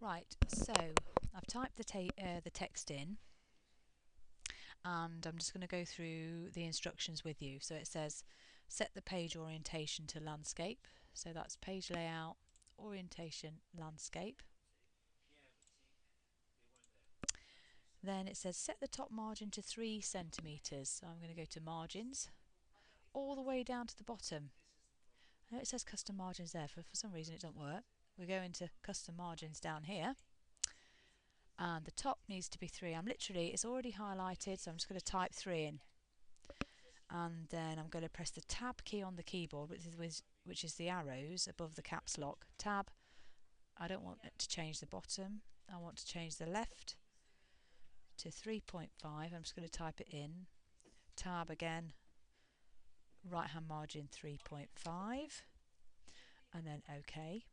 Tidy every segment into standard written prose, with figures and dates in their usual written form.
Right, so I've typed the text in, and I'm just going to go through the instructions with you. So it says set the page orientation to landscape. So that's page layout, orientation, landscape. Then it says set the top margin to 3 centimetres. So I'm going to go to margins, all the way down to the bottom. I know it says custom margins there, for some reason it doesn't work. We go into custom margins down here, and the top needs to be 3. It's already highlighted, so I'm just going to type 3 in, and then I'm going to press the tab key on the keyboard, which is the arrows above the caps lock. Tab. I don't want it to change the bottom, I want to change the left to 3.5. I'm just going to type it in. Tab again, right hand margin 3.5, and then OK.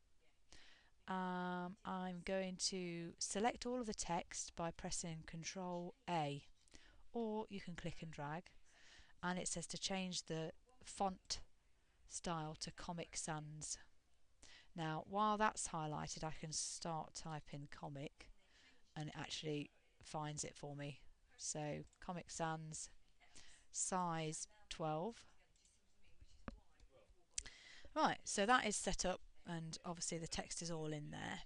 I'm going to select all of the text by pressing Control A, or you can click and drag, and it says to change the font style to Comic Sans. Now while that's highlighted, I can start typing Comic and it actually finds it for me. So Comic Sans, size 12. Right, so that is set up, and obviously the text is all in there.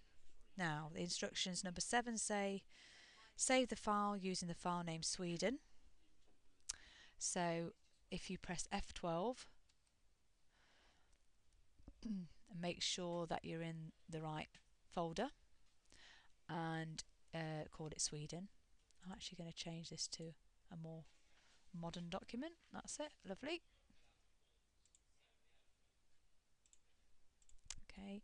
Now the instructions number 7 say save the file using the file name Sweden. So if you press F12 and make sure that you're in the right folder and call it Sweden. I'm actually going to change this to a more modern document. That's it, lovely. Okay,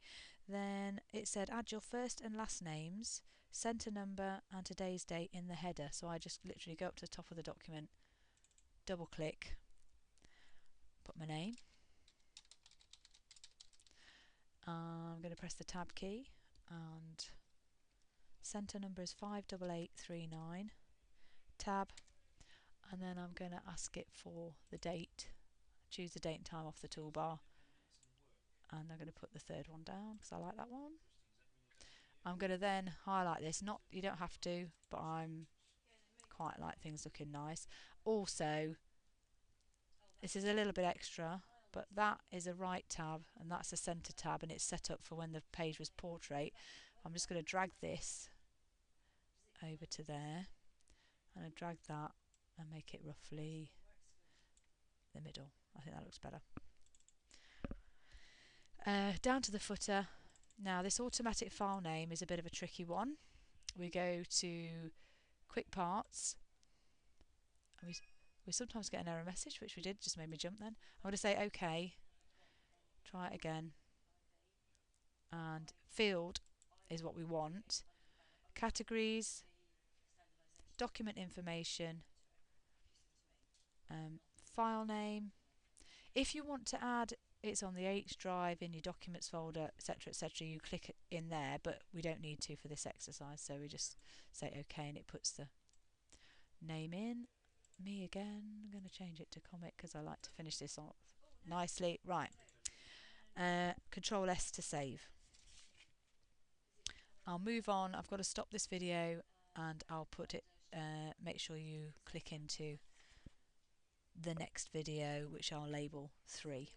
then it said add your first and last names, centre number and today's date in the header. So I just literally go up to the top of the document, double click, put my name. I'm going to press the tab key, and centre number is 58839, tab, and then I'm going to ask it for the date. Choose the date and time off the toolbar, and I'm going to put the third one down because I like that one. I'm going to then highlight this. Not, you don't have to, but I'm quite like things looking nice. Also, this is a little bit extra, but that is a right tab and that's a centre tab, and it's set up for when the page was portrait. I'm just going to drag this over to there, and I drag that and make it roughly the middle. I think that looks better. Down to the footer. Now this automatic file name is a bit of a tricky one. We go to quick parts, and we sometimes get an error message, which we did, just made me jump then. I'm going to say OK, try it again, and field is what we want. Categories, document information, file name. If you want to add it's on the H drive in your documents folder, etc., etc., you click in there, but we don't need to for this exercise, so we just say OK and it puts the name in. Me again, I'm going to change it to comic because I like to finish this off nicely. Right, Control S to save. I'll move on. I've got to stop this video and I'll put it, make sure you click into the next video, which I'll label 3.